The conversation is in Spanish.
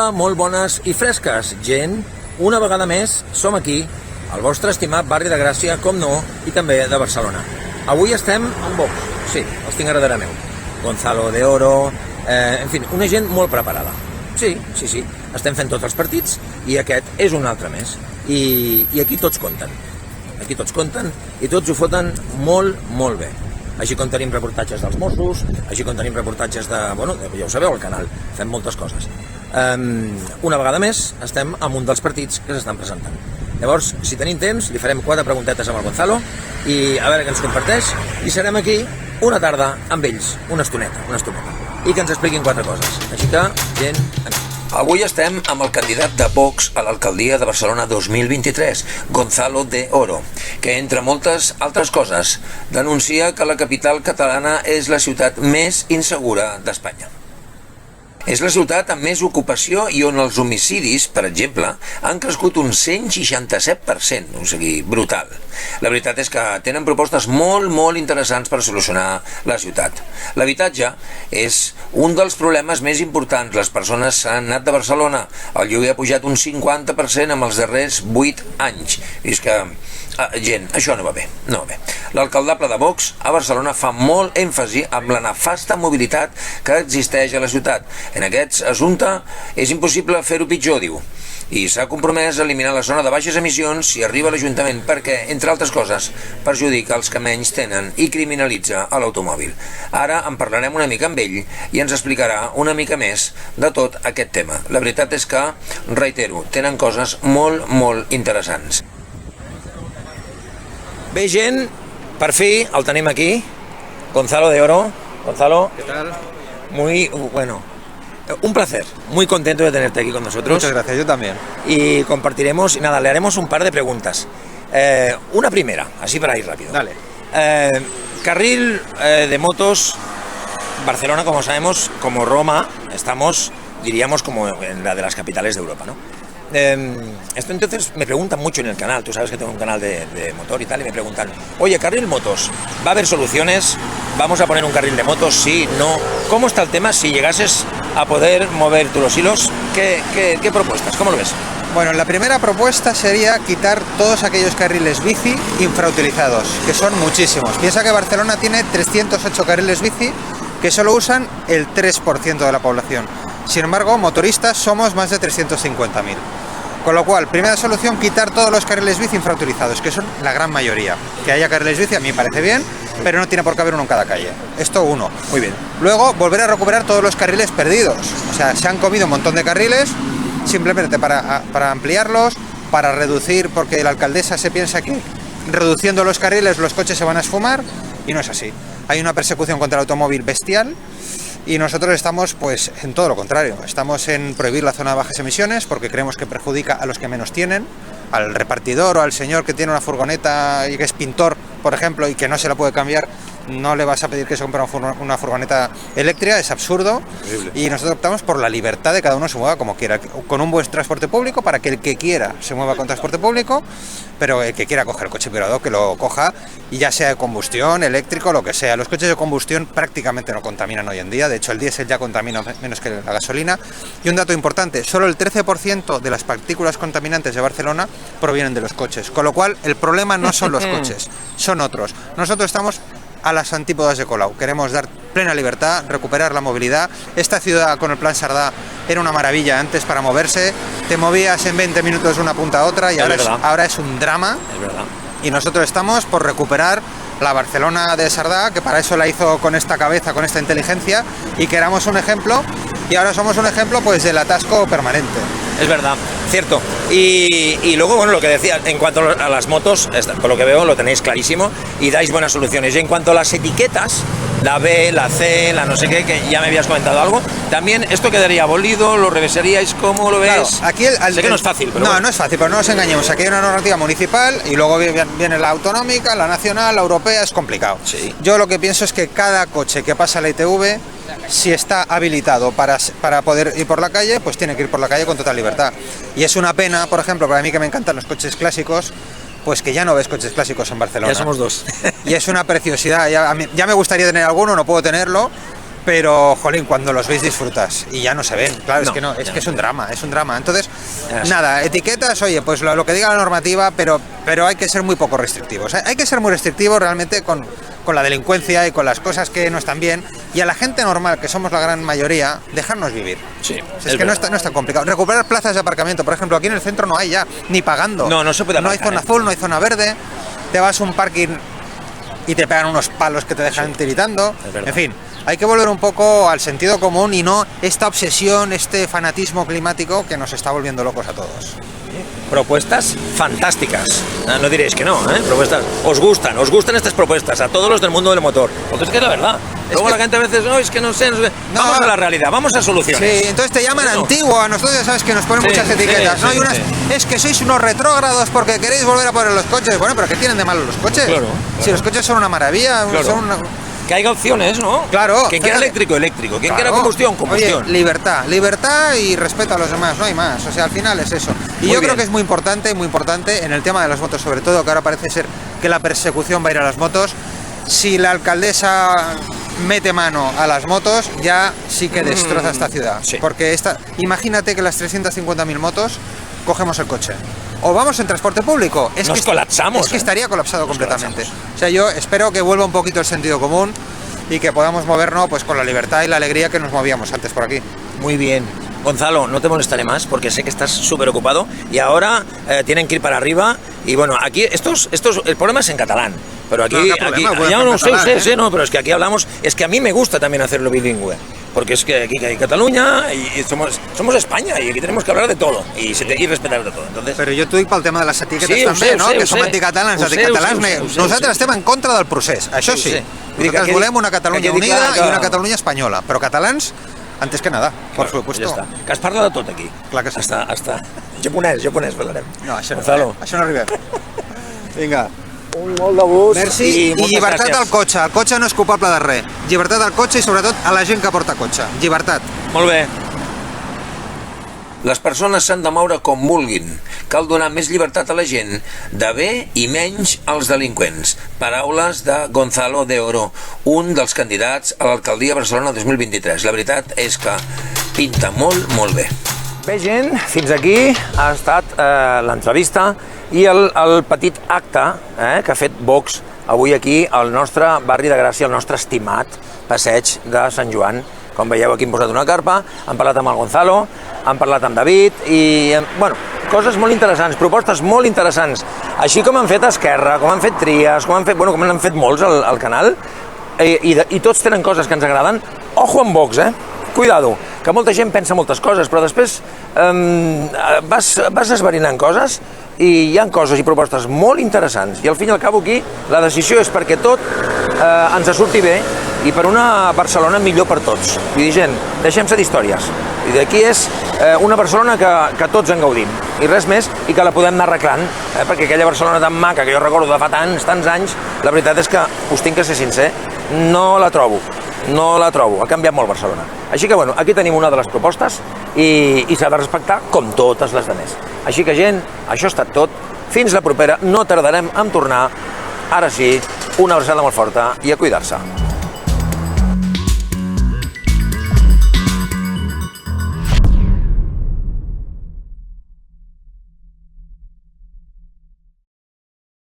Hola, molt bones i fresques, gent. Una vegada més som aquí, al vostre estimat barri de Gràcia, com no, i també de Barcelona. Avui estem amb Vox, sí, els tinc a darrere meu. Gonzalo de Oro, en fi, una gent molt preparada. Sí, estem fent tots els partits i aquest és un altre més. I aquí tots compten. Aquí tots compten i tots ho foten molt, molt bé. Així com tenim reportatges dels Mossos, així com tenim reportatges de... Bueno, ja ho sabeu, al canal, fem moltes coses. Una vegada més, estem amb un dels partits que s'estan presentant. Llavors, si tenim temps, li farem 4 preguntetes amb el Gonzalo i a veure què ens comparteix, i serem aquí una tarda amb ells, una estoneta, i que ens expliquin 4 coses. Així que, gent... Avui estem amb el candidat de Vox a l'alcaldia de Barcelona 2023, Gonzalo de Oro, que, entre moltes altres coses, denuncia que la capital catalana és la ciutat més insegura d'Espanya. És la ciutat amb més ocupació i on els homicidis, per exemple, han crescut un 167%, o sigui, brutal. La veritat és que tenen propostes molt, molt interessants per solucionar la ciutat. L'habitatge és un dels problemes més importants. Les persones s'han anat de Barcelona. El lloguer ha pujat un 50% en els darrers 8 anys. I és que... gent, això no va bé, no va bé. L'alcaldable de Vox a Barcelona fa molt èmfasi amb la nefasta mobilitat que existeix a la ciutat. En aquest assumpte és impossible fer-ho pitjor, diu. I s'ha compromès a eliminar la zona de baixes emissions si arriba a l'Ajuntament perquè, entre altres coses, perjudica els que menys tenen i criminalitza a l'automòbil. Ara en parlarem una mica amb ell i ens explicarà una mica més de tot aquest tema. La veritat és que, reitero, tenen coses molt, molt interessants. Bé, gent, per fi el tenim aquí, Gonzalo de Oro. Gonzalo, ¿qué tal? Muy bueno, un placer, muy contento de tenerte aquí con nosotros. Muchas gracias, yo también. Y compartiremos, y nada, le haremos un par de preguntas. Una primera, así para ir rápido. Dale. Carril de motos, Barcelona, como sabemos, como Roma, estamos, diríamos, como en la de las capitales de Europa, ¿no? Esto entonces me preguntan mucho en el canal, tú sabes que tengo un canal de motor y tal, y me preguntan, oye, carril motos, ¿va a haber soluciones? ¿Vamos a poner un carril de motos? Sí, no. ¿Cómo está el tema si llegases a poder mover tú los hilos? ¿Qué propuestas? ¿Cómo lo ves? Bueno, la primera propuesta sería quitar todos aquellos carriles bici infrautilizados, que son muchísimos. Piensa que Barcelona tiene 308 carriles bici que solo usan el 3% de la población. Sin embargo, motoristas somos más de 350.000. Con lo cual, primera solución, quitar todos los carriles bici infrautilizados, que son la gran mayoría. Que haya carriles bici a mí me parece bien, pero no tiene por qué haber uno en cada calle. Esto uno. Muy bien. Luego, volver a recuperar todos los carriles perdidos. O sea, se han comido un montón de carriles, simplemente para ampliarlos, para reducir, porque la alcaldesa se piensa que reduciendo los carriles los coches se van a esfumar, y no es así. Hay una persecución contra el automóvil bestial. Y nosotros estamos pues en todo lo contrario, estamos en prohibir la zona de bajas emisiones porque creemos que perjudica a los que menos tienen, al repartidor o al señor que tiene una furgoneta y que es pintor, por ejemplo, y que no se la puede cambiar, no le vas a pedir que se compre una furgoneta eléctrica, es absurdo. Horrible. Y nosotros optamos por la libertad de cada uno se mueva como quiera, con un buen transporte público para que el que quiera se mueva con transporte público, pero el que quiera coger el coche privado que lo coja, y ya sea de combustión, eléctrico, lo que sea. Los coches de combustión prácticamente no contaminan hoy en día, de hecho el diésel ya contamina menos que la gasolina. Y un dato importante, solo el 13% de las partículas contaminantes de Barcelona provienen de los coches, con lo cual el problema no son los coches, son otros. Nosotros estamos a las antípodas de Colau, queremos dar plena libertad, recuperar la movilidad. Esta ciudad con el plan Sardá era una maravilla antes para moverse, te movías en 20 minutos de una punta a otra y ahora es un drama. Es verdad. Y nosotros estamos por recuperar la Barcelona de Sardá, que para eso la hizo con esta cabeza, con esta inteligencia, y que éramos un ejemplo, y ahora somos un ejemplo pues del atasco permanente. Es verdad, cierto. Y luego, bueno, lo que decía, en cuanto a las motos, por lo que veo, lo tenéis clarísimo y dais buenas soluciones. Y en cuanto a las etiquetas, la B, la C, la no sé qué, que ya me habías comentado algo, también esto quedaría abolido, lo revisaríais, ¿cómo lo ves? Claro, aquí sé que no es fácil, pero no, bueno. No es fácil, pero no nos engañemos. Aquí hay una normativa municipal y luego viene la autonómica, la nacional, la europea, es complicado. Sí. Yo lo que pienso es que cada coche que pasa la ITV, si está habilitado para poder ir por la calle, pues tiene que ir por la calle con total libertad. Y es una pena, por ejemplo, para mí que me encantan los coches clásicos, pues que ya no ves coches clásicos en Barcelona. Ya somos dos. Y es una preciosidad. Ya me gustaría tener alguno, no puedo tenerlo, pero, jolín, cuando los veis disfrutas y ya no se ven. Claro, es que no, es que es un drama, es un drama. Entonces, nada, etiquetas, oye, pues lo que diga la normativa, pero hay que ser muy poco restrictivos. Hay que ser muy restrictivos realmente con la delincuencia y con las cosas que no están bien. Y a la gente normal, que somos la gran mayoría, dejarnos vivir. Sí, es que no es tan complicado. Recuperar plazas de aparcamiento, por ejemplo, aquí en el centro no hay ya, ni pagando. No se puede aparcar, no hay zona azul, no hay zona verde. Te vas a un parking y te pegan unos palos que te dejan tiritando. En fin, hay que volver un poco al sentido común y no esta obsesión, este fanatismo climático que nos está volviendo locos a todos. Propuestas fantásticas. No diréis que no, ¿eh? Propuestas. Os gustan estas propuestas a todos los del mundo del motor. Porque es que es la verdad. Luego la gente a veces, no, es que no sé. Vamos a la realidad, vamos a soluciones. Sí, entonces te llaman antiguo. A nosotros ya sabes que nos ponen muchas etiquetas, ¿no? Y unas, es que sois unos retrógrados porque queréis volver a poner los coches. Bueno, pero ¿qué tienen de malo los coches? Claro. Si los coches son una maravilla, son una... Que haya opciones, ¿no? Claro. Quien quiera eléctrico. Quien quiera combustión. Oye, libertad y respeto a los demás, no hay más. O sea, al final es eso. Y yo creo que es muy importante en el tema de las motos, sobre todo, que ahora parece ser que la persecución va a ir a las motos. Si la alcaldesa mete mano a las motos, ya sí que destroza esta ciudad. Sí. Porque imagínate que las 350.000 motos cogemos el coche. O vamos en transporte público. Colapsamos. Es que estaría colapsado completamente. O sea, yo espero que vuelva un poquito el sentido común y que podamos movernos pues con la libertad y la alegría que nos movíamos antes por aquí. Muy bien. Gonzalo, no te molestaré más porque sé que estás súper ocupado y ahora tienen que ir para arriba y bueno, aquí el problema es en catalán, pero aquí, no, pero es que aquí hablamos, es que a mí me gusta también hacerlo bilingüe, porque es que aquí hay Cataluña y somos España y aquí tenemos que hablar de todo y respetar de todo. Entonces, però jo t'ho dic pel tema de les etiquetes també, no? Que som anticatalans, nosaltres estem en contra del procés, això sí. Nosaltres volem una Catalunya unida i una Catalunya espanyola, però catalans antes que nada, por supuesto. Ja està. Que es parla de tot aquí. Clar que sí. Hasta japonès parlarem. No, això no arribem. Vinga. Un molt de gust. Merci i llibertat al cotxe. El cotxe no és culpable de res. Llibertat al cotxe i sobretot a la gent que porta cotxe. Llibertat. Molt bé. Les persones s'han de moure com vulguin. Cal donar més llibertat a la gent de bé i menys als delinqüents. Paraules de Gonzalo de Oro, un dels candidats a l'alcaldia de Barcelona 2023. La veritat és que pinta molt, molt bé. Bé, gent, fins aquí ha estat l'entrevista i el petit acte que ha fet Vox avui aquí al nostre barri de Gràcia, al nostre estimat passeig de Sant Joan. Com veieu, aquí hem posat una carpa, hem parlat amb el Gonzalo, hem parlat amb David i, bueno, coses molt interessants, propostes molt interessants. Així com han fet Esquerra, com han fet Trias, com han fet molts al canal, i tots tenen coses que ens agraden. Ojo amb Vox, Cuidado, que molta gent pensa moltes coses, però després vas esverinant coses i hi ha coses i propostes molt interessants. I al fin i al cabo aquí la decisió és perquè tot ens surti bé i per una Barcelona millor per tots. Vull dir, gent, deixem-se d'històries. I d'aquí és una Barcelona que tots en gaudim. I res més, i que la podem anar arreglant, perquè aquella Barcelona tan maca que jo recordo de fa tants anys, la veritat és que, us tinc que ser sincer, no la trobo. Ha canviat molt Barcelona. Així que, bueno, aquí tenim una de les propostes i s'ha de respectar com totes les demés. Així que, gent, això ha estat tot. Fins la propera, no tardarem en tornar. Ara sí, una abraçada molt forta i a cuidar-se.